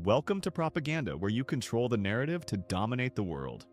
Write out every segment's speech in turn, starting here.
Welcome to Propaganda, where you control the narrative to dominate the world.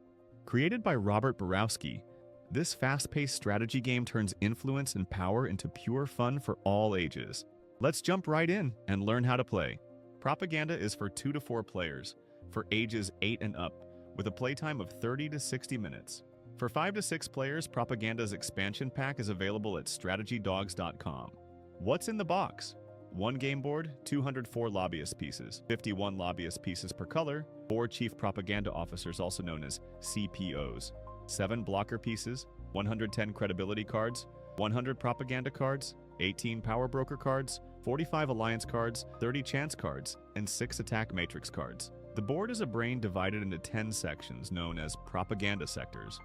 Created by Borowski, this fast-paced strategy game turns influence and power into pure fun for all ages. Let's jump right in and learn how to play. Propaganda is for 2 to 4 players, for ages 8 and up, with a playtime of 30 to 60 minutes. For 5 to 6 players, Propaganda's expansion pack is available at StrategyDogs.com. What's in the box? 1 game board, 204 lobbyist pieces, 51 lobbyist pieces per color, 4 chief propaganda officers also known as CPOs, 7 blocker pieces, 110 credibility cards, 100 propaganda cards, 18 power broker cards, 45 alliance cards, 30 chance cards, and 6 attack matrix cards. The board is a brain divided into 10 sections known as propaganda sectors,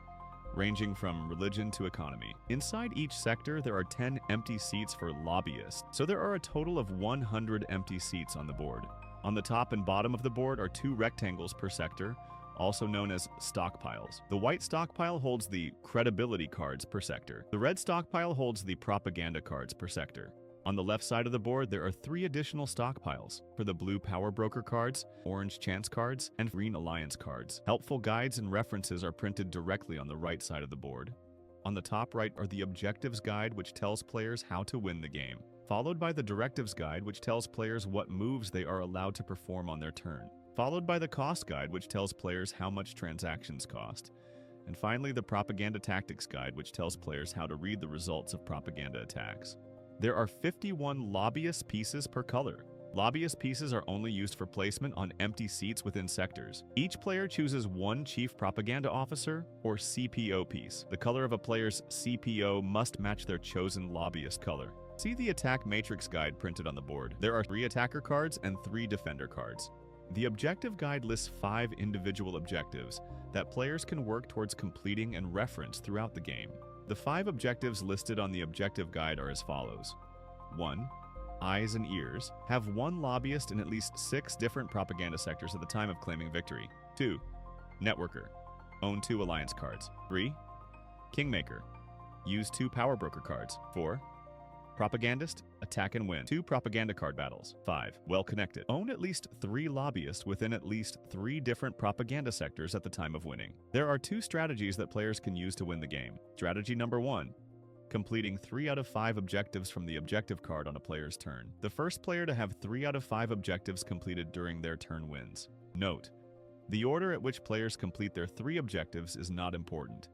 ranging from religion to economy. Inside each sector, there are 10 empty seats for lobbyists, so there are a total of 100 empty seats on the board. On the top and bottom of the board are 2 rectangles per sector, also known as stockpiles. The white stockpile holds the credibility cards per sector. The red stockpile holds the propaganda cards per sector. On the left side of the board, there are 3 additional stockpiles for the blue power broker cards, orange chance cards, and green alliance cards. Helpful guides and references are printed directly on the right side of the board. On the top right are the objectives guide, which tells players how to win the game, followed by the directives guide, which tells players what moves they are allowed to perform on their turn, followed by the cost guide, which tells players how much transactions cost, and finally the propaganda tactics guide, which tells players how to read the results of propaganda attacks. There are 51 lobbyist pieces per color. Lobbyist pieces are only used for placement on empty seats within sectors. Each player chooses 1 chief propaganda officer or CPO piece. The color of a player's CPO must match their chosen lobbyist color. See the attack matrix guide printed on the board. There are 3 attacker cards and 3 defender cards. The objective guide lists 5 individual objectives that players can work towards completing and reference throughout the game. The 5 objectives listed on the objective guide are as follows. 1. Eyes and ears. Have 1 lobbyist in at least 6 different propaganda sectors at the time of claiming victory. 2. Networker. Own 2 alliance cards. 3. Kingmaker. Use 2 power broker cards. 4. Propagandist, attack and win 2 propaganda card battles. 5. Well-connected. Own at least 3 lobbyists within at least 3 different propaganda sectors at the time of winning. There are 2 strategies that players can use to win the game. Strategy number 1. Completing 3 out of 5 objectives from the objective card on a player's turn. The first player to have 3 out of 5 objectives completed during their turn wins. Note: the order at which players complete their 3 objectives is not important.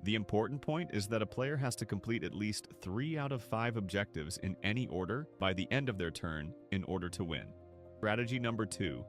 The important point is that a player has to complete at least 3 out of 5 objectives in any order by the end of their turn in order to win. Strategy number 2.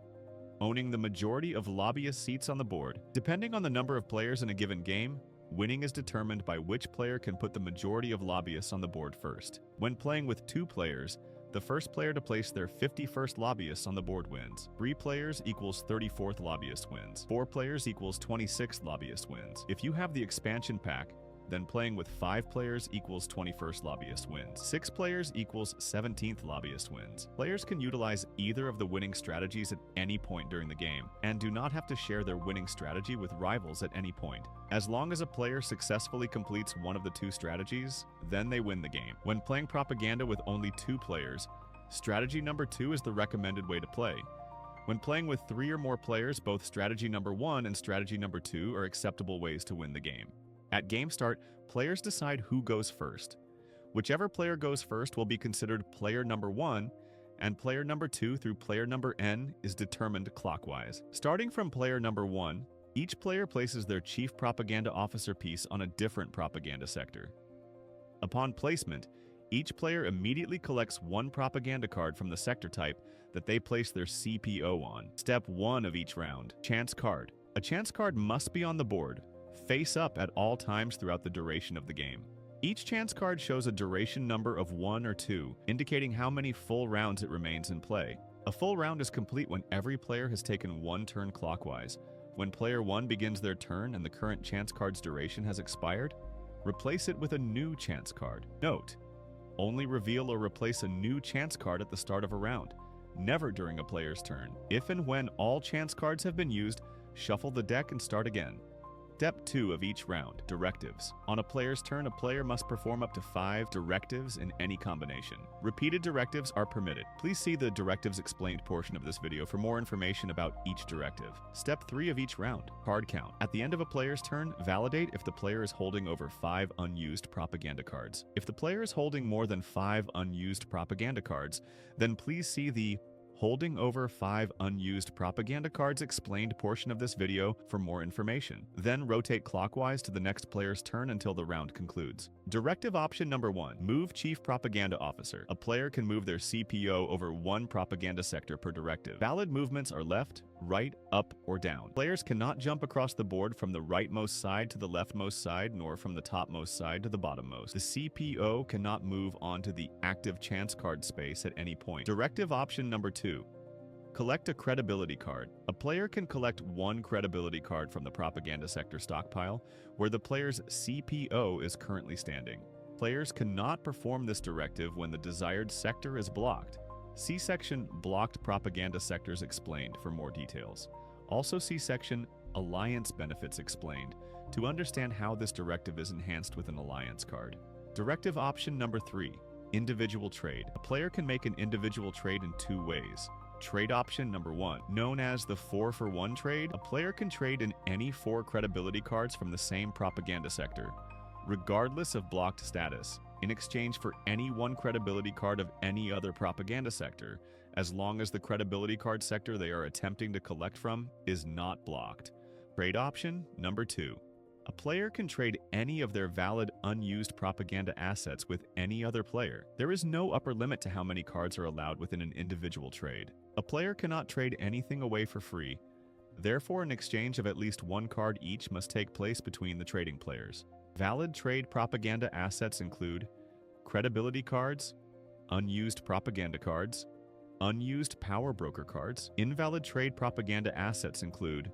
Owning the majority of lobbyist seats on the board. Depending on the number of players in a given game, winning is determined by which player can put the majority of lobbyists on the board first. When playing with 2 players, the first player to place their 51st lobbyists on the board wins. 3 players equals 34th lobbyist wins. 4 players equals 26th lobbyist wins. If you have the expansion pack, then playing with 5 players equals 21st lobbyist wins. 6 players equals 17th lobbyist wins. Players can utilize either of the winning strategies at any point during the game, and do not have to share their winning strategy with rivals at any point. As long as a player successfully completes one of the 2 strategies, then they win the game. When playing propaganda with only 2 players, strategy number 2 is the recommended way to play. When playing with 3 or more players, both strategy number 1 and strategy number 2 are acceptable ways to win the game. At game start, players decide who goes first. Whichever player goes first will be considered player number 1, and player number 2 through player number n is determined clockwise. Starting from player number 1, each player places their chief propaganda officer piece on a different propaganda sector. Upon placement, each player immediately collects 1 propaganda card from the sector type that they place their CPO on. Step 1 of each round. Chance card. A chance card must be on the board, face up at all times throughout the duration of the game. Each chance card shows a duration number of 1 or 2, indicating how many full rounds it remains in play. A full round is complete when every player has taken 1 turn clockwise. When player 1 begins their turn and the current chance card's duration has expired, replace it with a new chance card. Note: only reveal or replace a new chance card at the start of a round, never during a player's turn. If and when all chance cards have been used, shuffle the deck and start again. Step 2 of each round, directives. On a player's turn, a player must perform up to 5 directives in any combination. Repeated directives are permitted. Please see the Directives Explained portion of this video for more information about each directive. Step 3 of each round, card count. At the end of a player's turn, validate if the player is holding over 5 unused propaganda cards. If the player is holding more than 5 unused propaganda cards, then please see the Holding over 5 unused propaganda cards explained portion of this video for more information. Then rotate clockwise to the next player's turn until the round concludes. Directive option number 1. Move Chief Propaganda Officer. A player can move their CPO over 1 propaganda sector per directive. Valid movements are left, right, up, or down. Players cannot jump across the board from the rightmost side to the leftmost side, nor from the topmost side to the bottommost. The CPO cannot move onto the active chance card space at any point. Directive option number 2. Collect a credibility card. A player can collect 1 credibility card from the propaganda sector stockpile, where the player's CPO is currently standing. Players cannot perform this directive when the desired sector is blocked. See section Blocked Propaganda Sectors Explained for more details. Also see section Alliance Benefits Explained to understand how this directive is enhanced with an alliance card. Directive option number 3. Individual trade. A player can make an individual trade in 2 ways. Trade option number 1. Known as the 4-for-1 trade, a player can trade in any 4 credibility cards from the same propaganda sector, regardless of blocked status, in exchange for any 1 credibility card of any other propaganda sector, as long as the credibility card sector they are attempting to collect from is not blocked. Trade option number 2. A player can trade any of their valid unused propaganda assets with any other player. There is no upper limit to how many cards are allowed within an individual trade. A player cannot trade anything away for free. Therefore, an exchange of at least 1 card each must take place between the trading players. Valid trade propaganda assets include credibility cards, unused propaganda cards, unused power broker cards. Invalid trade propaganda assets include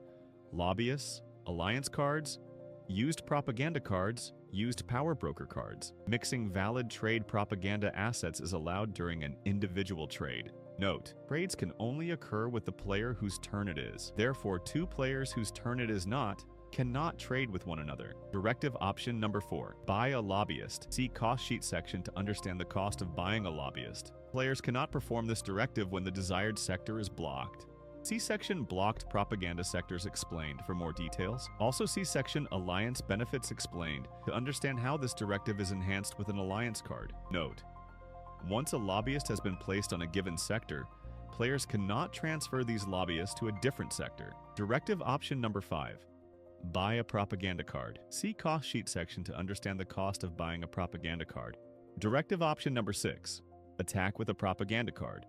lobbyists, alliance cards, used propaganda cards, used power broker cards. Mixing valid trade propaganda assets is allowed during an individual trade. Note: trades can only occur with the player whose turn it is. Therefore, 2 players whose turn it is not cannot trade with one another. Directive option number 4. Buy a lobbyist. See cost sheet section to understand the cost of buying a lobbyist. Players cannot perform this directive when the desired sector is blocked. See section Blocked Propaganda Sectors Explained for more details. Also see section Alliance Benefits Explained to understand how this directive is enhanced with an alliance card. Note: once a lobbyist has been placed on a given sector, players cannot transfer these lobbyists to a different sector. Directive option number 5. Buy a propaganda card. See cost sheet section to understand the cost of buying a propaganda card. Directive option number 6. Attack with a propaganda card.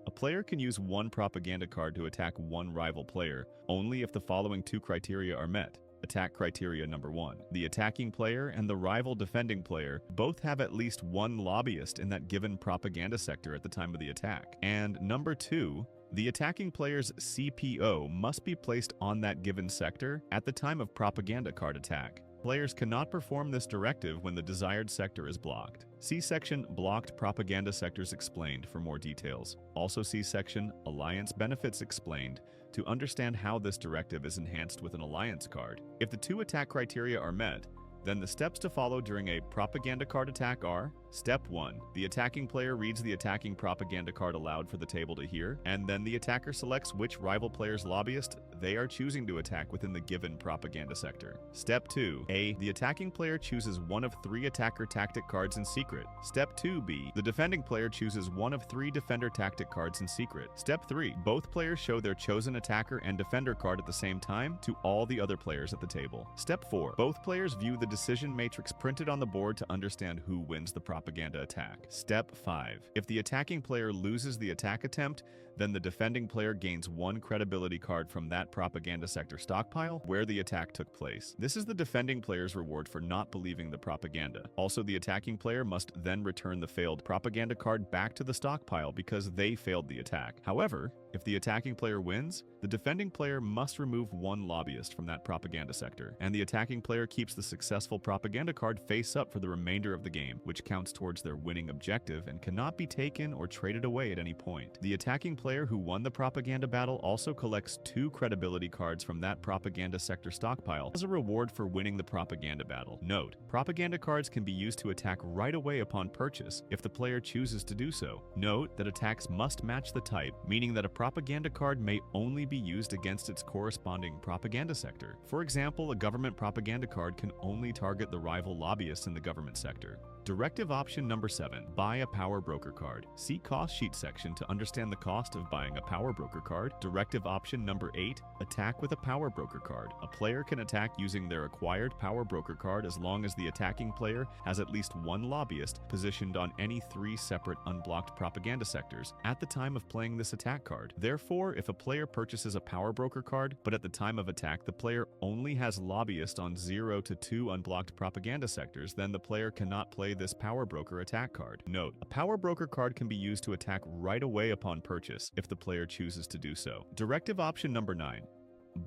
A player can use 1 propaganda card to attack 1 rival player only if the following 2 criteria are met. Attack criteria number 1. The attacking player and the rival defending player both have at least 1 lobbyist in that given propaganda sector at the time of the attack. And number 2, the attacking player's CPO must be placed on that given sector at the time of propaganda card attack. Players cannot perform this directive when the desired sector is blocked. See section Blocked Propaganda Sectors Explained for more details. Also see section Alliance Benefits Explained to understand how this directive is enhanced with an alliance card. If the 2 attack criteria are met, then the steps to follow during a propaganda card attack are: Step 1. The attacking player reads the attacking propaganda card aloud for the table to hear, and then the attacker selects which rival player's lobbyist they are choosing to attack within the given propaganda sector. Step 2. A. The attacking player chooses one of 3 attacker tactic cards in secret. Step 2b. The defending player chooses one of 3 defender tactic cards in secret. Step 3. Both players show their chosen attacker and defender card at the same time to all the other players at the table. Step 4. Both players view the decision matrix printed on the board to understand who wins the propaganda attack. Step 5. If the attacking player loses the attack attempt, then the defending player gains 1 credibility card from that propaganda sector stockpile where the attack took place. This is the defending player's reward for not believing the propaganda. Also, the attacking player must then return the failed propaganda card back to the stockpile because they failed the attack. However, if the attacking player wins, the defending player must remove 1 lobbyist from that propaganda sector, and the attacking player keeps the successful propaganda card face up for the remainder of the game, which counts towards their winning objective and cannot be taken or traded away at any point. The attacking player who won the propaganda battle also collects 2 credibility cards from that propaganda sector stockpile as a reward for winning the propaganda battle. Note, propaganda cards can be used to attack right away upon purchase if the player chooses to do so. Note that attacks must match the type, meaning that a propaganda card may only be used against its corresponding propaganda sector. For example, a government propaganda card can only target the rival lobbyists in the government sector. Directive option number 7, buy a power broker card. See cost sheet section to understand the cost of buying a power broker card. Directive option number 8, attack with a power broker card. A player can attack using their acquired power broker card as long as the attacking player has at least one lobbyist positioned on any 3 separate unblocked propaganda sectors at the time of playing this attack card. Therefore, if a player purchases a power broker card, but at the time of attack the player only has lobbyist on 0 to 2 unblocked propaganda sectors, then the player cannot play this power broker attack card. Note, a power broker card can be used to attack right away upon purchase if the player chooses to do so. Directive option number 9,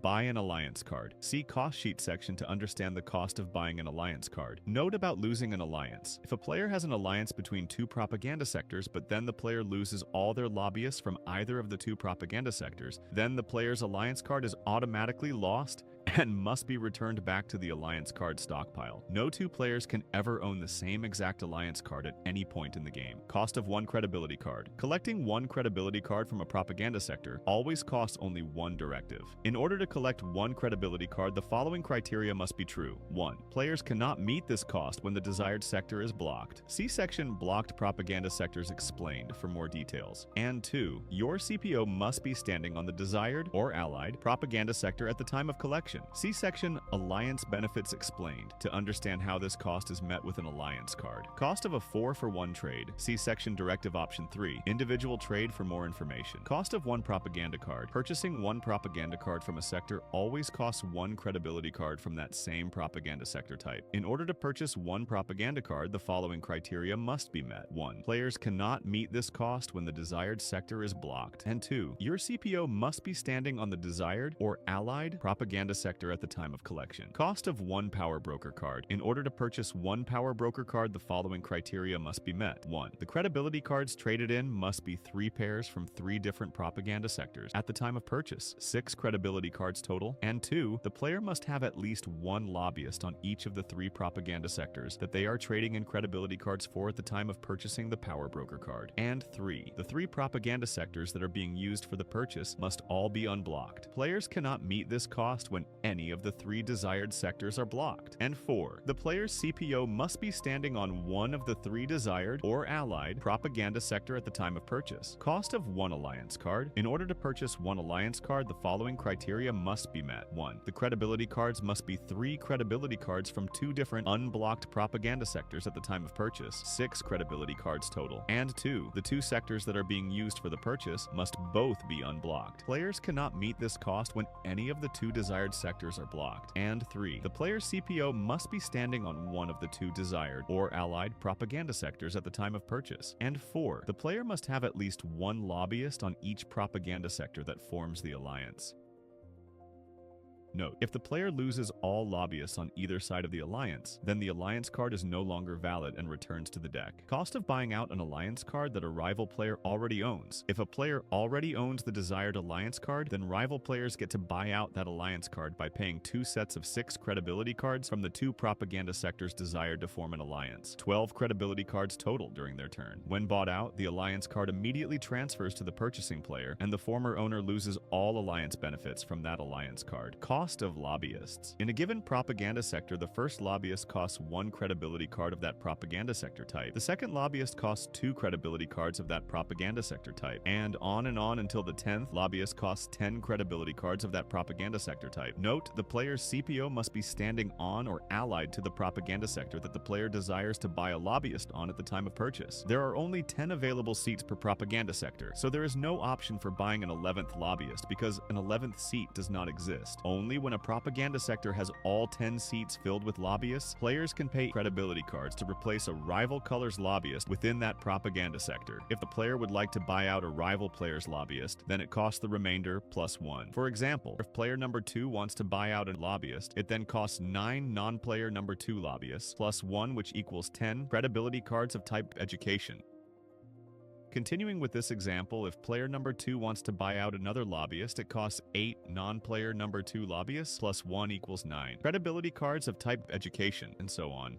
buy an alliance card. See cost sheet section to understand the cost of buying an alliance card. Note about losing an alliance. If a player has an alliance between 2 propaganda sectors, but then the player loses all their lobbyists from either of the 2 propaganda sectors, then the player's alliance card is automatically lost and must be returned back to the alliance card stockpile. No 2 players can ever own the same exact alliance card at any point in the game. Cost of 1 credibility card. Collecting 1 credibility card from a propaganda sector always costs only 1 directive. In order to collect 1 credibility card, the following criteria must be true. 1. Players cannot meet this cost when the desired sector is blocked. See section Blocked Propaganda Sectors Explained for more details. And 2. Your CPO must be standing on the desired or allied propaganda sector at the time of collection. See section Alliance Benefits Explained to understand how this cost is met with an alliance card. Cost of a 4-for-1 trade. See section Directive Option 3, Individual Trade for more information. Cost of 1 propaganda card. Purchasing 1 propaganda card from a sector always costs 1 credibility card from that same propaganda sector type. In order to purchase 1 propaganda card, the following criteria must be met. 1. Players cannot meet this cost when the desired sector is blocked. And 2. Your CPO must be standing on the desired or allied propaganda sector at the time of collection. Cost of 1 power broker card. In order to purchase 1 power broker card, the following criteria must be met. 1. The credibility cards traded in must be 3 pairs from 3 different propaganda sectors at the time of purchase, 6 credibility cards total. And 2. The player must have at least 1 lobbyist on each of the 3 propaganda sectors that they are trading in credibility cards for at the time of purchasing the power broker card. And 3. The 3 propaganda sectors that are being used for the purchase must all be unblocked. Players cannot meet this cost when any of the 3 desired sectors are blocked. And 4. The player's CPO must be standing on one of the 3 desired or allied propaganda sector at the time of purchase. Cost of 1 alliance card. In order to purchase 1 alliance card, the following criteria must be met. 1. The credibility cards must be 3 credibility cards from 2 different unblocked propaganda sectors at the time of purchase, 6 credibility cards total. And 2. The 2 sectors that are being used for the purchase must both be unblocked. Players cannot meet this cost when any of the 2 desired sectors are blocked. And 3. The player's CPO must be standing on one of the 2 desired or allied propaganda sectors at the time of purchase. And 4. The player must have at least 1 lobbyist on each propaganda sector that forms the alliance. Note, if the player loses all lobbyists on either side of the alliance, then the alliance card is no longer valid and returns to the deck. Cost of buying out an alliance card that a rival player already owns. If a player already owns the desired alliance card, then rival players get to buy out that alliance card by paying 2 sets of 6 credibility cards from the 2 propaganda sectors desired to form an alliance. 12 credibility cards total during their turn. When bought out, the alliance card immediately transfers to the purchasing player, and the former owner loses all alliance benefits from that alliance card. Cost of lobbyists. In a given propaganda sector, the first lobbyist costs 1 credibility card of that propaganda sector type. The second lobbyist costs 2 credibility cards of that propaganda sector type. And on until the 10th lobbyist costs 10 credibility cards of that propaganda sector type. Note, the player's CPO must be standing on or allied to the propaganda sector that the player desires to buy a lobbyist on at the time of purchase. There are only 10 available seats per propaganda sector, so there is no option for buying an 11th lobbyist because an 11th seat does not exist. Only when a propaganda sector has all 10 seats filled with lobbyists, players can pay credibility cards to replace a rival color's lobbyist within that propaganda sector. If the player would like to buy out a rival player's lobbyist, then it costs the remainder plus 1. For example, if player number 2 wants to buy out a lobbyist, it then costs 9 non-player number 2 lobbyists plus 1, which equals 10 credibility cards of type education. Continuing with this example, if player number 2 wants to buy out another lobbyist, it costs 8 non-player number 2 lobbyists plus 1 equals 9. Credibility cards of type education, and so on.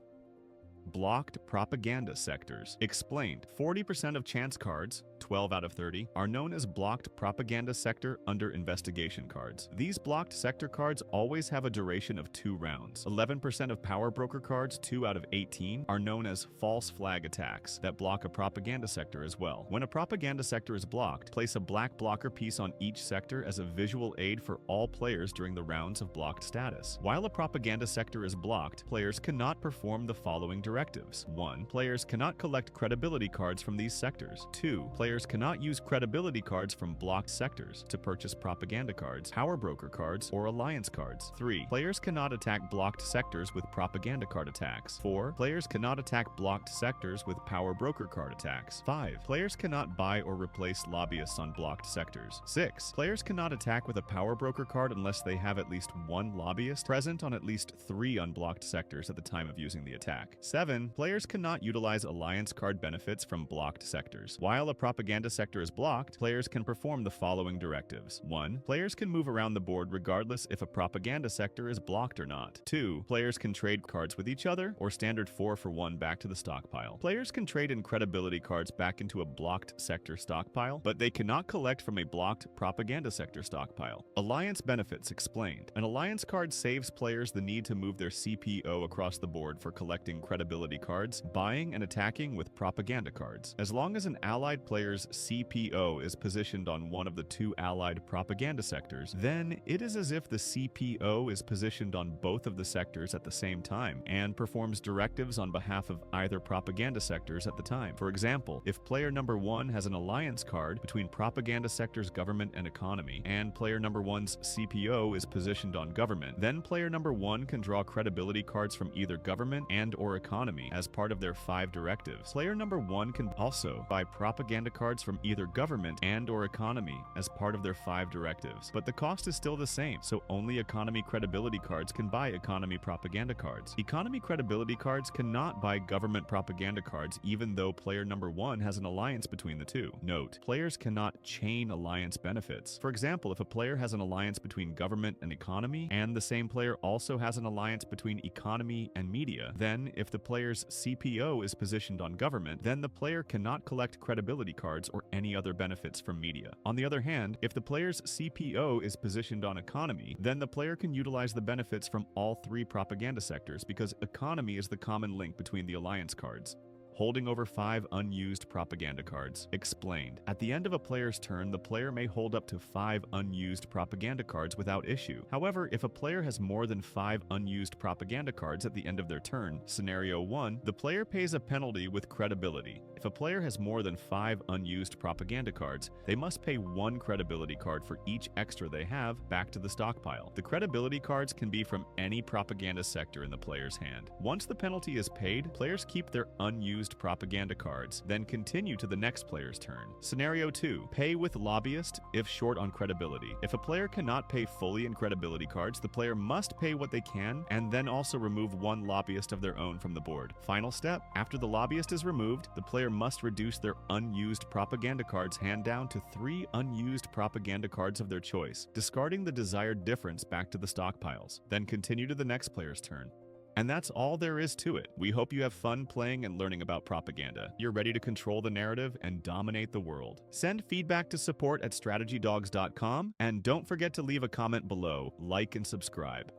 Blocked propaganda sectors. Explained. 40% of chance cards, 12 out of 30, are known as blocked propaganda sector under investigation cards. These blocked sector cards always have a duration of 2 rounds. 11% of power broker cards, 2 out of 18, are known as false flag attacks that block a propaganda sector as well. When a propaganda sector is blocked, place a black blocker piece on each sector as a visual aid for all players during the rounds of blocked status. While a propaganda sector is blocked, players cannot perform the following directives. 1. Players cannot collect credibility cards from these sectors. 2. Players cannot use credibility cards from blocked sectors to purchase propaganda cards, power broker cards, or alliance cards. 3. Players cannot attack blocked sectors with propaganda card attacks. 4. Players cannot attack blocked sectors with power broker card attacks. 5. Players cannot buy or replace lobbyists on blocked sectors. 6. Players cannot attack with a power broker card unless they have at least 1 lobbyist present on at least 3 unblocked sectors at the time of using the attack. 7. Players cannot utilize alliance card benefits from blocked sectors. While a propaganda sector is blocked, players can perform the following directives. 1. Players can move around the board regardless if a propaganda sector is blocked or not. 2. Players can trade cards with each other or standard 4-for-1 back to the stockpile. Players can trade in credibility cards back into a blocked sector stockpile, but they cannot collect from a blocked propaganda sector stockpile. Alliance benefits. Explained. An alliance card saves players the need to move their CPO across the board for collecting credibility cards, buying and attacking with propaganda cards. As long as an allied player's CPO is positioned on one of the 2 allied propaganda sectors, then it is as if the CPO is positioned on both of the sectors at the same time and performs directives on behalf of either propaganda sectors at the time. For example, if player number 1 has an alliance card between propaganda sectors government and economy, and player number 1's CPO is positioned on government, then player number 1 can draw credibility cards from either government and/or economy as part of their 5 directives. Player number 1 can also buy propaganda cards from either government and/or economy as part of their 5 directives, but the cost is still the same, so only economy credibility cards can buy economy propaganda cards. Economy credibility cards cannot buy government propaganda cards even though player number 1 has an alliance between the 2. Note: players cannot chain alliance benefits. For example, if a player has an alliance between government and economy, and the same player also has an alliance between economy and media, then if the player's CPO is positioned on government, then the player cannot collect credibility cards or any other benefits from media. On the other hand, if the player's CPO is positioned on economy, then the player can utilize the benefits from all 3 propaganda sectors because economy is the common link between the alliance cards. Holding over 5 unused propaganda cards. Explained. At the end of a player's turn, the player may hold up to 5 unused propaganda cards without issue. However, if a player has more than 5 unused propaganda cards at the end of their turn, scenario 1, the player pays a penalty with credibility. If a player has more than 5 unused propaganda cards, they must pay 1 credibility card for each extra they have back to the stockpile. The credibility cards can be from any propaganda sector in the player's hand. Once the penalty is paid, players keep their unused propaganda cards, then continue to the next player's turn. Scenario 2. Pay with lobbyist if short on credibility. If a player cannot pay fully in credibility cards, the player must pay what they can and then also remove 1 lobbyist of their own from the board. Final step. After the lobbyist is removed, the player must reduce their unused propaganda cards hand down to 3 unused propaganda cards of their choice, discarding the desired difference back to the stockpiles. Then continue to the next player's turn. And that's all there is to it. We hope you have fun playing and learning about propaganda. You're ready to control the narrative and dominate the world. Send feedback to support@strategydogs.com, and don't forget to leave a comment below, like and subscribe.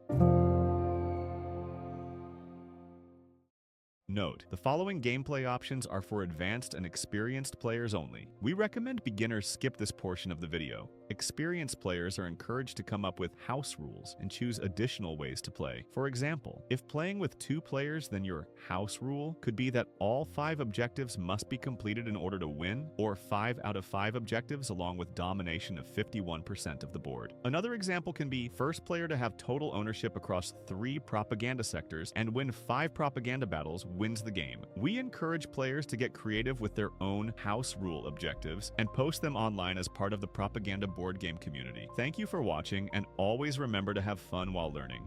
Note: the following gameplay options are for advanced and experienced players only. We recommend beginners skip this portion of the video. Experienced players are encouraged to come up with house rules and choose additional ways to play. For example, if playing with 2 players, then your house rule could be that all 5 objectives must be completed in order to win, or 5 out of 5 objectives along with domination of 51% of the board. Another example can be first player to have total ownership across 3 propaganda sectors and win 5 propaganda battles wins the game. We encourage players to get creative with their own house rule objectives and post them online as part of the propaganda board game community. Thank you for watching, and always remember to have fun while learning.